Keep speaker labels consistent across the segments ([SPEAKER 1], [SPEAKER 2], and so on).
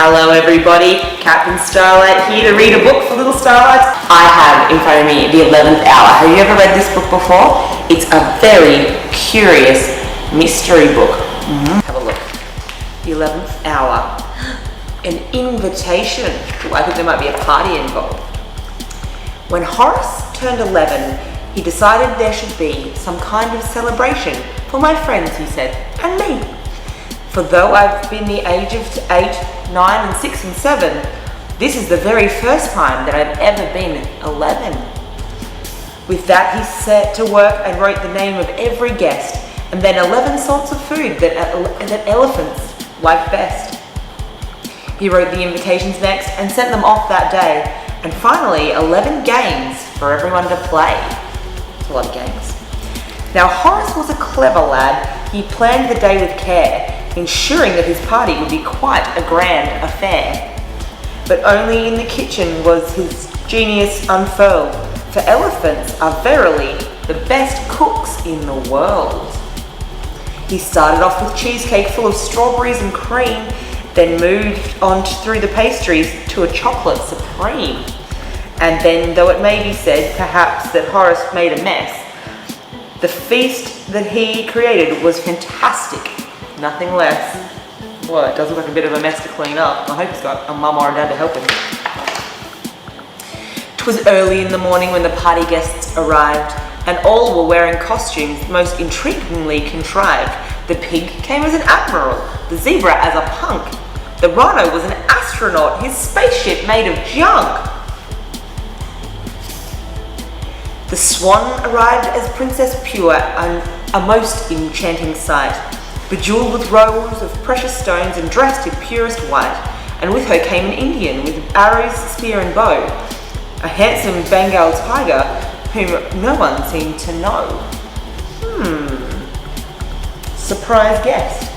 [SPEAKER 1] Hello everybody, Captain Starlight here to read a book for little Starlights. I have in front of me The 11th Hour. Have you ever read this book before? It's a very curious mystery book. Have a look. The 11th Hour. An invitation. I think there might be a party involved. When Horace turned 11, he decided there should be some kind of celebration for my friends, he said, and me. For though I've been the age of 8, 9 and 6 and 7, this is the very first time that I've ever been 11. With that he set to work and wrote the name of every guest and then 11 sorts of food that elephants like best. He wrote the invitations next and sent them off that day, and finally 11 games for everyone to play. It's a lot of games. Now Horace was a clever lad. He planned the day with care, ensuring that his party would be quite a grand affair. But only in the kitchen was his genius unfurled, for elephants are verily the best cooks in the world. He started off with cheesecake full of strawberries and cream, then moved on through the pastries to a chocolate supreme. And then, though it may be said perhaps that Horace made a mess, the feast that he created was fantastic. Nothing less. Well, it does look like a bit of a mess to clean up. I hope he's got a mum or a dad to help him. 'Twas early in the morning when the party guests arrived, and all were wearing costumes most intriguingly contrived. The pig came as an admiral, the zebra as a punk. The rhino was an astronaut, his spaceship made of junk. The swan arrived as Princess Pure, a most enchanting sight, bejeweled with rows of precious stones and dressed in purest white. And with her came an Indian with arrows, spear and bow, a handsome Bengal tiger whom no one seemed to know. Surprise guest.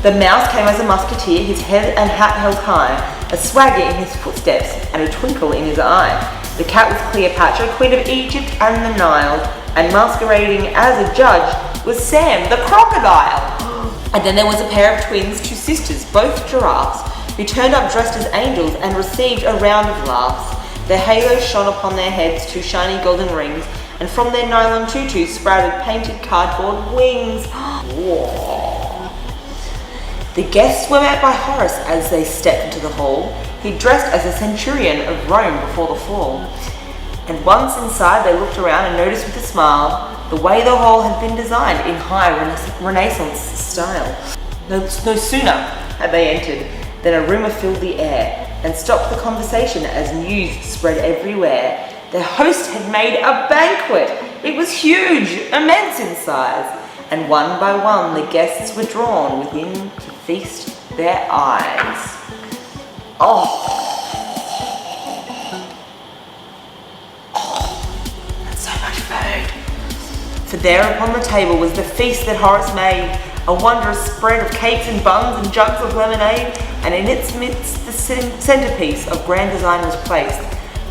[SPEAKER 1] The mouse came as a musketeer, his head and hat held high, a swagger in his footsteps and a twinkle in his eye. The cat was Cleopatra, Queen of Egypt and the Nile, and masquerading as a judge was Sam the crocodile. And then there was a pair of twins, two sisters, both giraffes, who turned up dressed as angels and received a round of laughs. Their halos shone upon their heads, two shiny golden rings, and from their nylon tutus sprouted painted cardboard wings. The guests were met by Horace as they stepped into the hall. He dressed as a centurion of Rome before the fall. And once inside they looked around and noticed with a smile the way the hall had been designed in high Renaissance style. No sooner had they entered than a rumour filled the air and stopped the conversation as news spread everywhere. Their host had made a banquet. It was huge, immense in size, and one by one the guests were drawn within to feast their eyes. That's so much food. For there upon the table was the feast that Horace made, a wondrous spread of cakes and buns and jugs of lemonade, and in its midst the centrepiece of grand design was placed,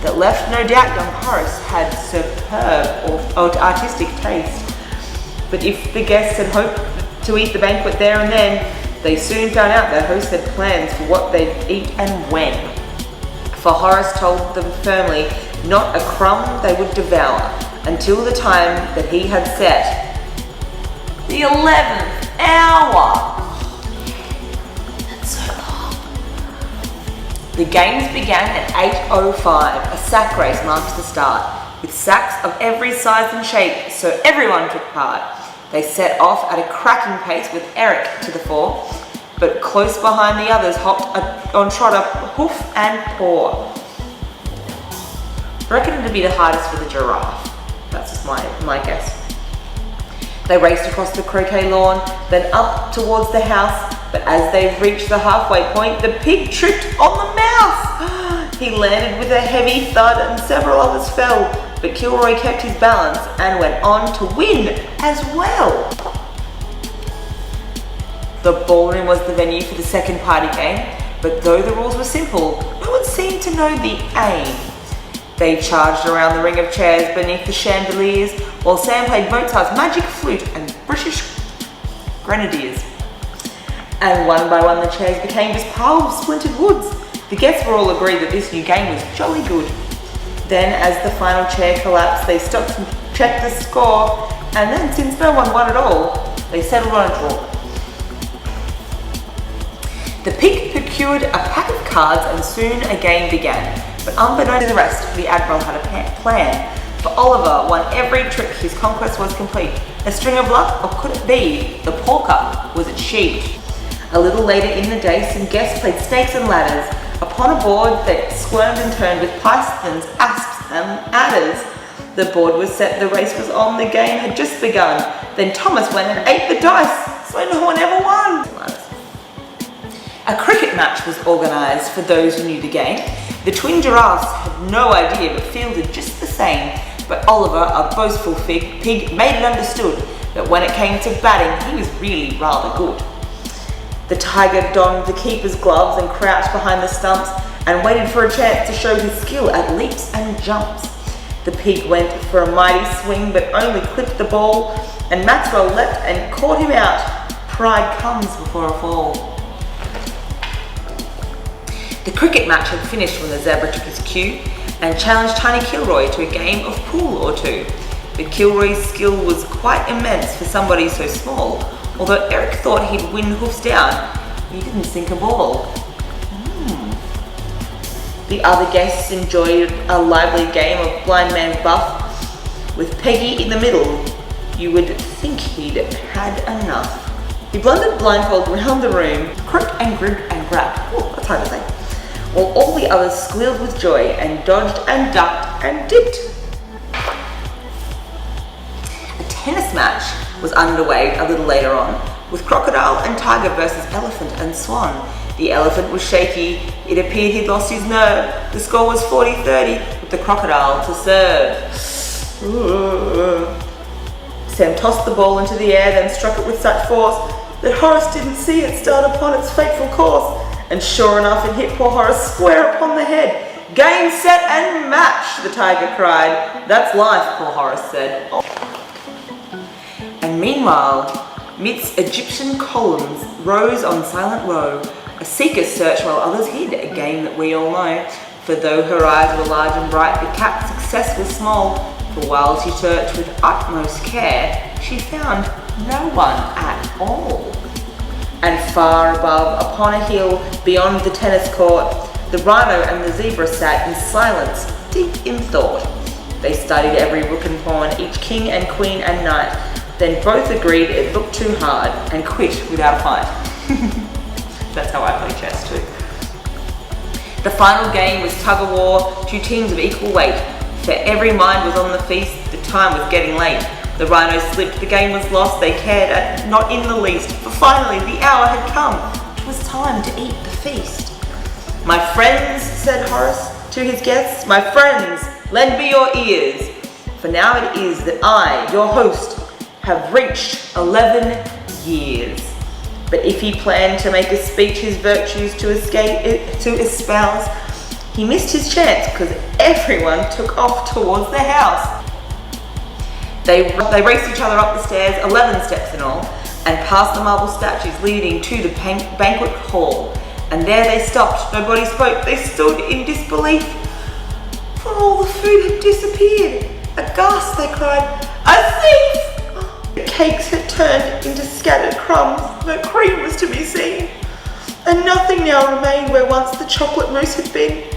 [SPEAKER 1] that left no doubt young Horace had superb or artistic taste. But if the guests had hoped to eat the banquet there and then, they soon found out their host had plans for what they'd eat and when. For Horace told them firmly not a crumb they would devour until the time that he had set. The 11th hour! That's so long. The games began at 8:05. A sack race marks the start, with sacks of every size and shape, so everyone took part. They set off at a cracking pace with Eric to the fore, but close behind the others hopped on Trotter, Hoof and Paw. I reckon it'd be the hardest for the giraffe. That's just my guess. They raced across the croquet lawn, then up towards the house, but as they reached the halfway point, the pig tripped on the mouse. He landed with a heavy thud and several others fell, but Kilroy kept his balance and went on to win as well. The ballroom was the venue for the second party game, but though the rules were simple, no one seemed to know the aim. They charged around the ring of chairs beneath the chandeliers, while Sam played Mozart's magic flute and British grenadiers. And one by one the chairs became just piles of splintered woods. The guests were all agreed that this new game was jolly good. Then as the final chair collapsed, they stopped to check the score, and then since no one won at all, they settled on a draw. The pig procured a pack of cards and soon a game began. But unbeknownst to the rest, the Admiral had a plan. For Oliver won every trip, his conquest was complete. A string of luck, or could it be the polka was achieved? A little later in the day, some guests played snakes and ladders. Upon a board that squirmed and turned with pythons, asps and adders. The board was set, the race was on, the game had just begun. Then Thomas went and ate the dice, so no one ever won. A cricket match was organised for those who knew the game. The twin giraffes had no idea but fielded just the same. But Oliver, a boastful pig, made it understood that when it came to batting, he was really rather good. The tiger donned the keeper's gloves and crouched behind the stumps and waited for a chance to show his skill at leaps and jumps. The pig went for a mighty swing but only clipped the ball, and Maxwell leapt and caught him out. Pride comes before a fall. The cricket match had finished when the zebra took his cue and challenged Tiny Kilroy to a game of pool or two. But Kilroy's skill was quite immense for somebody so small. Although Eric thought he'd win hoofs down, he didn't sink a ball. The other guests enjoyed a lively game of blind man's buff. With Peggy in the middle, you would think he'd had enough. He blundered blindfold round the room, croaked and grinned and grabbed. Oh, that's hard to say. While all the others squealed with joy and dodged and ducked and dipped. A tennis match was underway a little later on, with crocodile and tiger versus elephant and swan. The elephant was shaky. It appeared he'd lost his nerve. The score was 40-30 with the crocodile to serve. Sam tossed the ball into the air, then struck it with such force that Horace didn't see it start upon its fateful course. And sure enough, it hit poor Horace square upon the head. Game, set, and match, the tiger cried. That's life, poor Horace said. And meanwhile, midst Egyptian columns rose on silent row, a seeker searched while others hid, a game that we all know. For though her eyes were large and bright, the cat's success was small. For while she searched with utmost care, she found no one at all. And far above, upon a hill beyond the tennis court, the rhino and the zebra sat in silence, deep in thought. They studied every rook and pawn, each king and queen and knight. Then both agreed it looked too hard and quit without a fight. That's how I play chess too. The final game was tug of war, two teams of equal weight. For every mind was on the feast, the time was getting late. The rhino slipped, the game was lost, they cared not in the least, for finally the hour had come. It was time to eat the feast. My friends, said Horace to his guests, my friends, lend me your ears. For now it is that I, your host, have reached 11 years. But if he planned to make a speech his virtues to espouse, he missed his chance because everyone took off towards the house. They raced each other up the stairs, 11 steps in all, and past the marble statues leading to the banquet hall. And there they stopped, nobody spoke, they stood in disbelief, for all the food had disappeared. Aghast they cried, a thief! The cakes had turned into scattered crumbs, no cream was to be seen, and nothing now remained where once the chocolate mousse had been.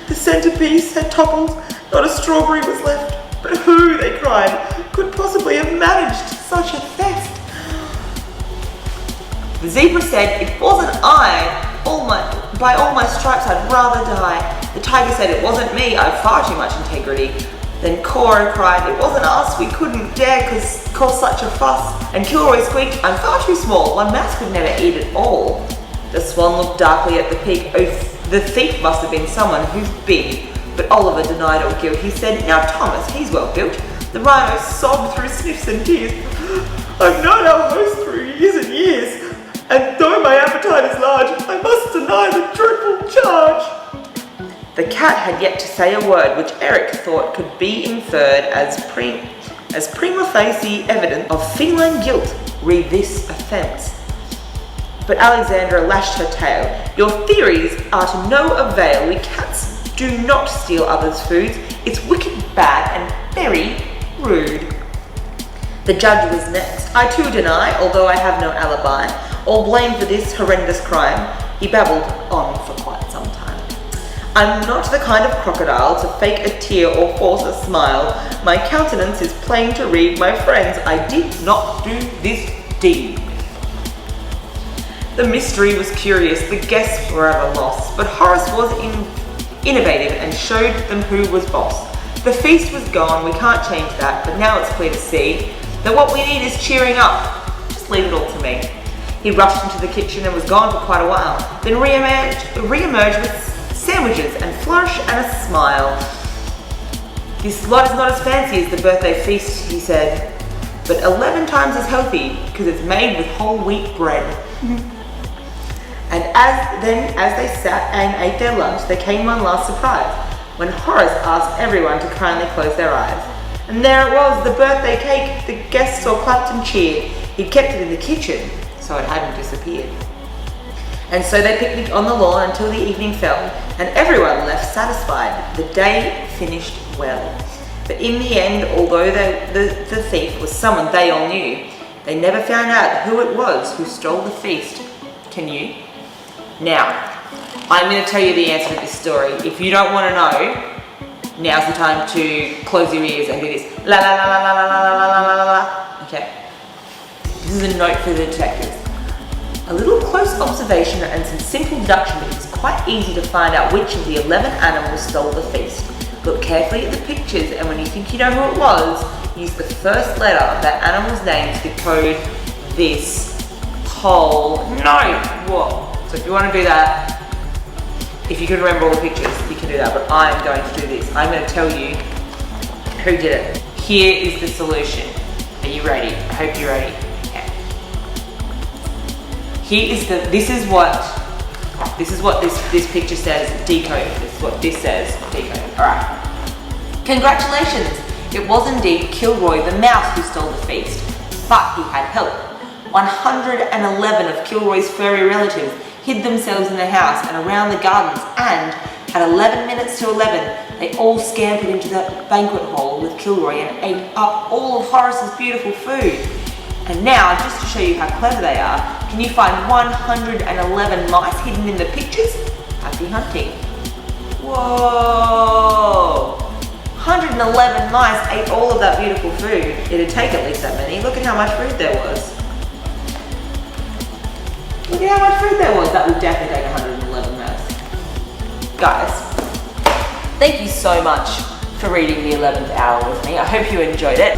[SPEAKER 1] The centerpiece had toppled, not a strawberry was left. But who, they cried, could possibly have managed such a theft? The zebra said, it wasn't I. By all my stripes I'd rather die. The tiger said, it wasn't me, I've far too much integrity. Then Cora cried, it wasn't us, we couldn't dare cause such a fuss. And Kilroy squeaked, I'm far too small, one mouse could never eat it all. The swan looked darkly at the pig. Oh, the thief must have been someone who's big. But Oliver denied all guilt. He said, now Thomas, he's well built. The rhino sobbed through sniffs and tears. I've known our host through years and years, and though my appetite is large, I must deny the dreadful charge. The cat had yet to say a word which Eric thought could be inferred as prima facie evidence of feline guilt. Read this offence. But Alexandra lashed her tail. Your theories are to no avail. We cats do not steal others' foods. It's wicked bad and very rude. The judge was next. I too deny, although I have no alibi, all blame for this horrendous crime. He babbled on for quite some time. I'm not the kind of crocodile to fake a tear or force a smile. My countenance is plain to read, my friends. I did not do this deed. The mystery was curious, the guests were at a loss, but Horace was innovative and showed them who was boss. The feast was gone, we can't change that, but now it's clear to see that what we need is cheering up. Just leave it all to me. He rushed into the kitchen and was gone for quite a while, then re-emerged with sandwiches and flourish and a smile. This lot is not as fancy as the birthday feast, he said, but 11 times as healthy because it's made with whole wheat bread. And as they sat and ate their lunch, there came one last surprise, when Horace asked everyone to kindly close their eyes. And there it was, the birthday cake. The guests all clapped and cheered. He'd kept it in the kitchen, so it hadn't disappeared. And so they picnicked on the lawn until the evening fell, and everyone left satisfied. The day finished well. But in the end, although the thief was someone they all knew, they never found out who it was who stole the feast. Can you? Now, I'm going to tell you the answer to this story. If you don't want to know, now's the time to close your ears and do this. La la la la la la la la la la la. Okay. This is a note for the detectives. A little close observation and some simple deduction is quite easy to find out which of the 11 animals stole the feast. Look carefully at the pictures, and when you think you know who it was, use the first letter of that animal's name to decode this whole note. Whoa. So if you want to do that, if you can remember all the pictures, you can do that, but I'm going to do this. I'm going to tell you who did it. Here is the solution. Are you ready? I hope you're ready. Okay. This is what this picture says, decode. This is what this says, decode. Alright. Congratulations! It was indeed Kilroy the mouse who stole the feast, but he had help. 111 of Kilroy's furry relatives hid themselves in the house and around the gardens, and at 11 minutes to 11, they all scampered into the banquet hall with Kilroy and ate up all of Horace's beautiful food. And now, just to show you how clever they are, can you find 111 mice hidden in the pictures? Happy hunting. Whoa! 111 mice ate all of that beautiful food. It'd take at least that many. Look at how much food there was. Look at how much food there was. That would definitely take 111 mice. Guys, thank you so much for reading The 11th Hour with me. I hope you enjoyed it.